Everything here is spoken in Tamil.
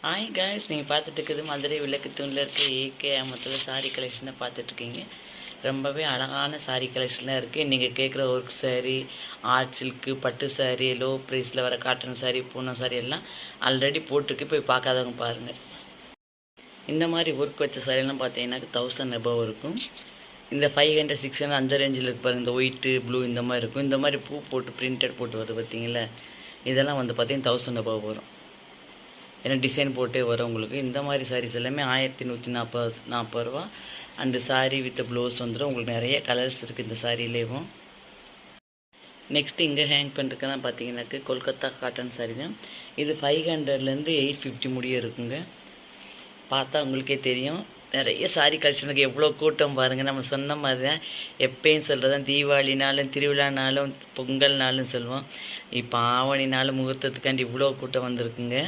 ஹாய் காய்ஸ், நீங்கள் பார்த்துட்டு இருக்குது மதுரை விளக்கு தூணில் இருக்க ஏகே அமத்தில் சாரீ கலெக்ஷனை பார்த்துட்ருக்கீங்க. ரொம்பவே அழகான சாரீ கலெக்ஷனாக இருக்குது. நீங்கள் கேட்குற ஒர்க் சாரீ, ஆர்ட் சில்க்கு, பட்டு சாரீ, லோ ப்ரைஸில் வர காட்டன் சாரீ, பூனம் சாரீ எல்லாம் ஆல்ரெடி போட்டிருக்கு. போய் பார்க்காதவங்க பாருங்கள். இந்த மாதிரி ஒர்க் வச்ச சாரீலாம் பார்த்தீங்கன்னா 1000 above இருக்கும். இந்த 500 600 அந்த ரேஞ்சில் இருக்கு பாருங்கள். இந்த ஒயிட்டு ப்ளூ இந்த மாதிரி இருக்கும். இந்த மாதிரி பூ போட்டு பிரிண்டட் போட்டு வருது பார்த்தீங்களா, இதெல்லாம் வந்து பார்த்தீங்கன்னா 1000 above வரும். ஏன்னா டிசைன் போட்டே வரும் உங்களுக்கு. இந்த மாதிரி சாரீஸ் எல்லாமே 1140 ரூபா. அண்டு சாரீ வித் ப்ளவுஸ் வந்துடும். உங்களுக்கு நிறைய கலர்ஸ் இருக்குது இந்த சாரீலேயும். நெக்ஸ்ட்டு இங்கே ஹேங் பண்ணுறதுக்கெல்லாம் பார்த்தீங்கன்னாக்கு கொல்கத்தா காட்டன் சாரீ தான். இது 500லேருந்து 850 முடிய இருக்குங்க. பார்த்தா உங்களுக்கே தெரியும். நிறைய சாரீ கலெக்ஷனுக்கு எவ்வளோ கூட்டம் பாருங்கள். நம்ம சொன்ன மாதிரி தான் எப்பயும் சொல்கிறது தான், தீபாவளினாலும் திருவிழானாலும் பொங்கல்னாலும் சொல்லுவோம். இப்போ ஆவணினாலும் முகூர்த்தத்துக்காண்டி இவ்வளோ கூட்டம் வந்திருக்குங்க.